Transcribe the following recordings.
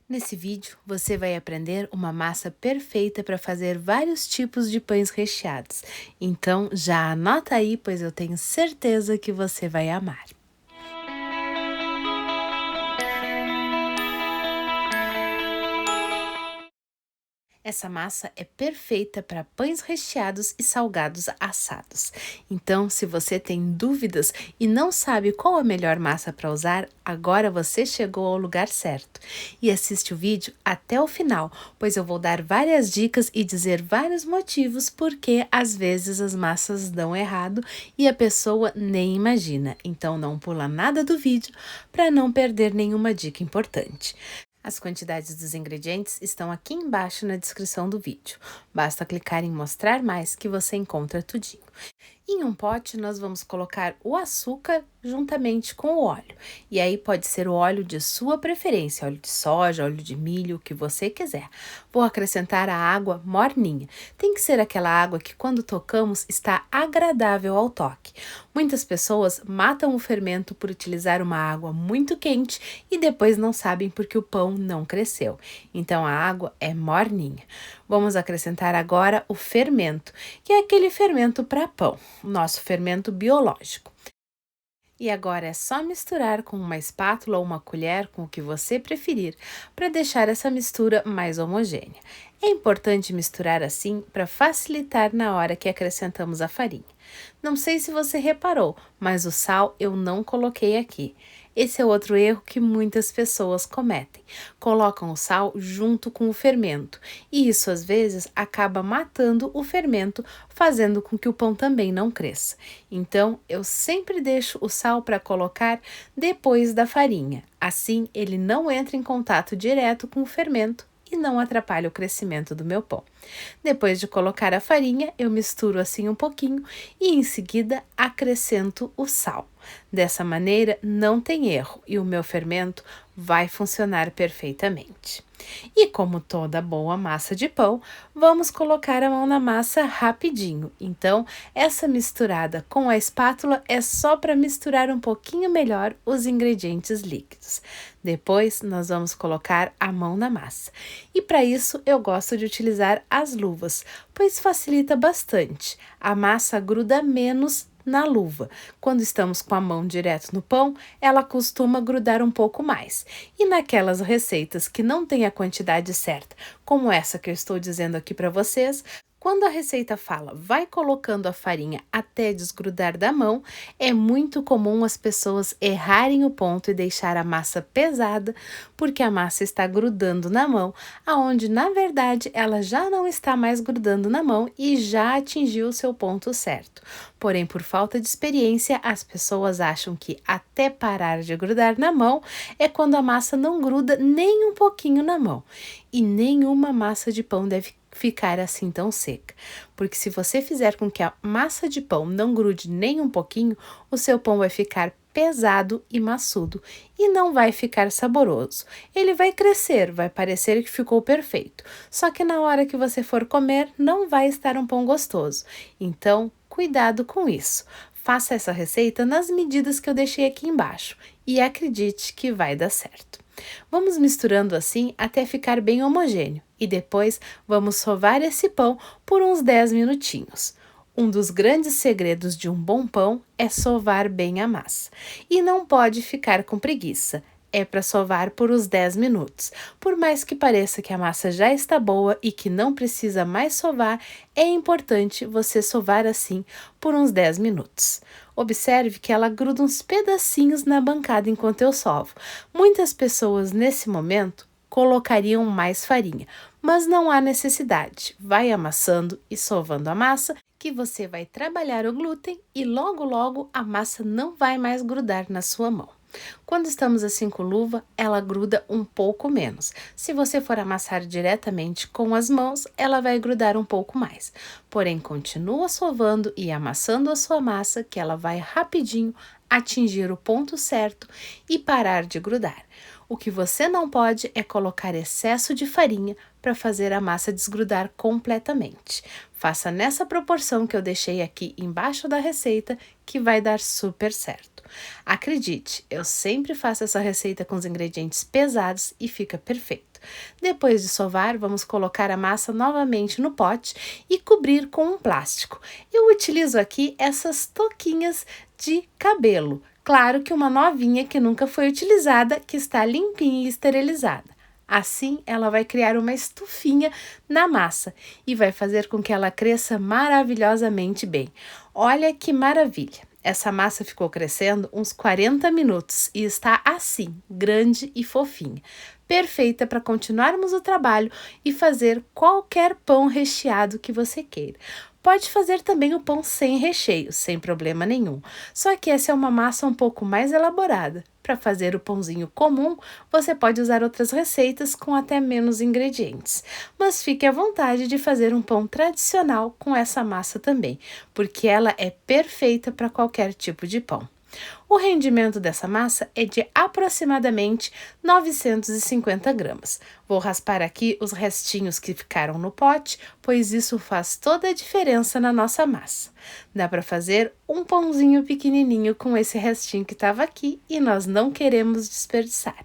Nesse vídeo, você vai aprender uma massa perfeita para fazer vários tipos de pães recheados. Então, já anota aí, pois eu tenho certeza que você vai amar. Essa massa é perfeita para pães recheados e salgados assados. Então, se você tem dúvidas e não sabe qual a melhor massa para usar, agora você chegou ao lugar certo. E assiste o vídeo até o final, pois eu vou dar várias dicas e dizer vários motivos porque às vezes as massas dão errado e a pessoa nem imagina. Então, não pula nada do vídeo para não perder nenhuma dica importante. As quantidades dos ingredientes estão aqui embaixo na descrição do vídeo. Basta clicar em mostrar mais que você encontra tudinho. Em um pote, nós vamos colocar o açúcar juntamente com o óleo. E aí pode ser o óleo de sua preferência, óleo de soja, óleo de milho, o que você quiser. Vou acrescentar a água morninha. Tem que ser aquela água que quando tocamos está agradável ao toque. Muitas pessoas matam o fermento por utilizar uma água muito quente e depois não sabem porque o pão não cresceu. Então a água é morninha. Vamos acrescentar agora o fermento, que é aquele fermento para pão, o nosso fermento biológico. E agora é só misturar com uma espátula ou uma colher, com o que você preferir, para deixar essa mistura mais homogênea. É importante misturar assim para facilitar na hora que acrescentamos a farinha. Não sei se você reparou, mas o sal eu não coloquei aqui. Esse é outro erro que muitas pessoas cometem. Colocam o sal junto com o fermento, e isso às vezes acaba matando o fermento, fazendo com que o pão também não cresça. Então, eu sempre deixo o sal para colocar depois da farinha. Assim, ele não entra em contato direto com o fermento e não atrapalha o crescimento do meu pão. Depois de colocar a farinha, eu misturo assim um pouquinho e em seguida acrescento o sal. Dessa maneira, não tem erro e o meu fermento vai funcionar perfeitamente. E como toda boa massa de pão, vamos colocar a mão na massa rapidinho. Então, essa misturada com a espátula é só para misturar um pouquinho melhor os ingredientes líquidos. Depois, nós vamos colocar a mão na massa. E para isso, eu gosto de utilizar as luvas, pois facilita bastante. A massa gruda menos na luva. Quando estamos com a mão direto no pão, ela costuma grudar um pouco mais. E naquelas receitas que não tem a quantidade certa, como essa que eu estou dizendo aqui para vocês, quando a receita fala vai colocando a farinha até desgrudar da mão, é muito comum as pessoas errarem o ponto e deixar a massa pesada, porque a massa está grudando na mão, aonde na verdade ela já não está mais grudando na mão e já atingiu o seu ponto certo. Porém, por falta de experiência, as pessoas acham que até parar de grudar na mão é quando a massa não gruda nem um pouquinho na mão. E nenhuma massa de pão deve ficar assim tão seca, porque se você fizer com que a massa de pão não grude nem um pouquinho, o seu pão vai ficar pesado e maçudo e não vai ficar saboroso. Ele vai crescer, vai parecer que ficou perfeito, só que na hora que você for comer não vai estar um pão gostoso. Então, cuidado com isso. Faça essa receita nas medidas que eu deixei aqui embaixo e acredite que vai dar certo. Vamos misturando assim até ficar bem homogêneo e depois vamos sovar esse pão por uns 10 minutinhos. Um dos grandes segredos de um bom pão é sovar bem a massa. E não pode ficar com preguiça. É para sovar por uns 10 minutos. Por mais que pareça que a massa já está boa e que não precisa mais sovar, é importante você sovar assim por uns 10 minutos. Observe que ela gruda uns pedacinhos na bancada enquanto eu sovo. Muitas pessoas nesse momento colocariam mais farinha, mas não há necessidade. Vai amassando e sovando a massa que você vai trabalhar o glúten e logo logo a massa não vai mais grudar na sua mão. Quando estamos assim com luva, ela gruda um pouco menos. Se você for amassar diretamente com as mãos, ela vai grudar um pouco mais. Porém, continua sovando e amassando a sua massa, que ela vai rapidinho atingir o ponto certo e parar de grudar. O que você não pode é colocar excesso de farinha para fazer a massa desgrudar completamente. Faça nessa proporção que eu deixei aqui embaixo da receita, que vai dar super certo. Acredite, eu sempre faço essa receita com os ingredientes pesados e fica perfeito. Depois de sovar, vamos colocar a massa novamente no pote e cobrir com um plástico. Eu utilizo aqui essas touquinhas de cabelo. Claro que uma novinha que nunca foi utilizada, que está limpinha e esterilizada. Assim, ela vai criar uma estufinha na massa e vai fazer com que ela cresça maravilhosamente bem. Olha que maravilha! Essa massa ficou crescendo uns 40 minutos e está assim, grande e fofinha. Perfeita para continuarmos o trabalho e fazer qualquer pão recheado que você queira. Pode fazer também o pão sem recheio, sem problema nenhum. Só que essa é uma massa um pouco mais elaborada. Para fazer o pãozinho comum, você pode usar outras receitas com até menos ingredientes. Mas fique à vontade de fazer um pão tradicional com essa massa também, porque ela é perfeita para qualquer tipo de pão. O rendimento dessa massa é de aproximadamente 950 gramas. Vou raspar aqui os restinhos que ficaram no pote, pois isso faz toda a diferença na nossa massa. Dá para fazer um pãozinho pequenininho com esse restinho que estava aqui e nós não queremos desperdiçar.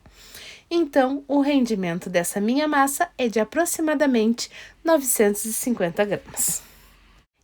Então, o rendimento dessa minha massa é de aproximadamente 950 gramas.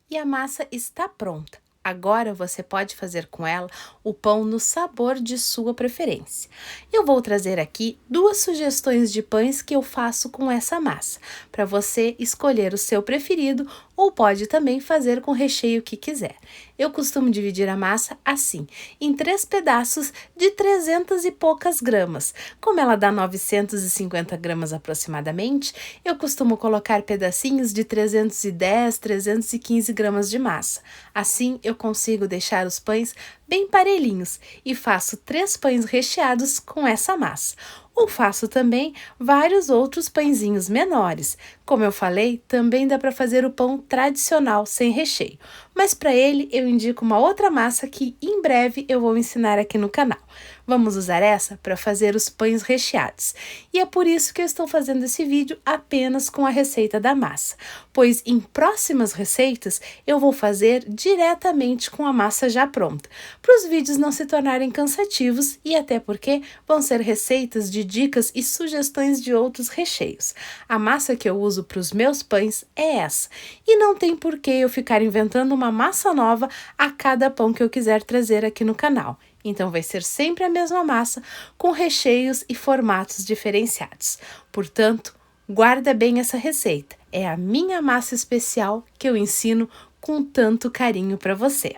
E a massa está pronta. Agora você pode fazer com ela o pão no sabor de sua preferência. Eu vou trazer aqui 2 sugestões de pães que eu faço com essa massa, para você escolher o seu preferido ou pode também fazer com o recheio que quiser. Eu costumo dividir a massa assim, em 3 pedaços de 300 e poucas gramas. Como ela dá 950 gramas aproximadamente, eu costumo colocar pedacinhos de 310, 315 gramas de massa. Assim, eu consigo deixar os pães bem parelhinhos e faço 3 pães recheados com essa massa. Ou faço também vários outros pãezinhos menores. Como eu falei, também dá para fazer o pão tradicional sem recheio. Mas para ele eu indico uma outra massa que em breve eu vou ensinar aqui no canal. Vamos usar essa para fazer os pães recheados. E é por isso que eu estou fazendo esse vídeo apenas com a receita da massa, pois em próximas receitas eu vou fazer diretamente com a massa já pronta, para os vídeos não se tornarem cansativos e até porque vão ser receitas de dicas e sugestões de outros recheios. A massa que eu uso para os meus pães é essa, e não tem por que eu ficar inventando uma massa nova a cada pão que eu quiser trazer aqui no canal. Então vai ser sempre a mesma massa, com recheios e formatos diferenciados. Portanto, guarda bem essa receita. É a minha massa especial que eu ensino com tanto carinho para você.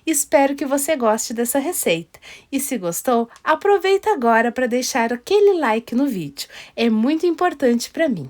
Espero que você goste dessa receita. E se gostou, aproveita agora para deixar aquele like no vídeo. É muito importante para mim.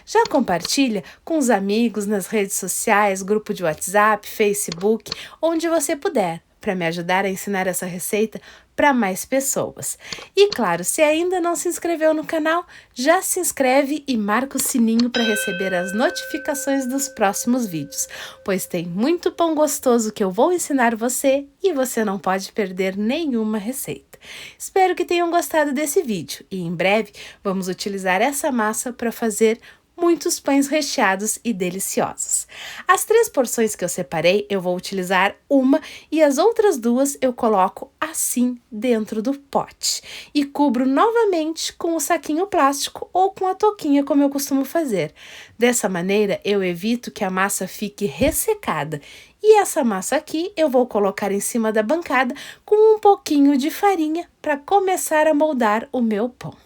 Já compartilha com os amigos nas redes sociais, grupo de WhatsApp, Facebook, onde você puder, para me ajudar a ensinar essa receita para mais pessoas. E claro, se ainda não se inscreveu no canal, já se inscreve e marca o sininho para receber as notificações dos próximos vídeos, pois tem muito pão gostoso que eu vou ensinar você e você não pode perder nenhuma receita. Espero que tenham gostado desse vídeo e em breve vamos utilizar essa massa para fazer muitos pães recheados e deliciosos. As 3 porções que eu separei, eu vou utilizar uma e as outras 2 eu coloco assim dentro do pote e cubro novamente com o saquinho plástico ou com a touquinha, como eu costumo fazer. Dessa maneira, eu evito que a massa fique ressecada. E essa massa aqui eu vou colocar em cima da bancada com um pouquinho de farinha para começar a moldar o meu pão.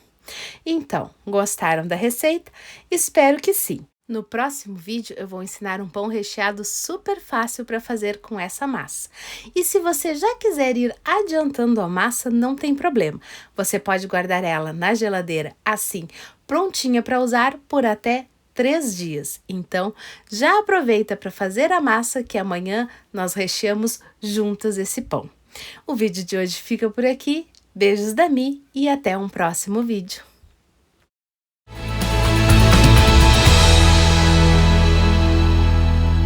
Então, gostaram da receita? Espero que sim! No próximo vídeo eu vou ensinar um pão recheado super fácil para fazer com essa massa. E se você já quiser ir adiantando a massa, não tem problema. Você pode guardar ela na geladeira assim, prontinha para usar por até 3 dias. Então, já aproveita para fazer a massa que amanhã nós recheamos juntas esse pão. O vídeo de hoje fica por aqui. Beijos da Mi e até um próximo vídeo.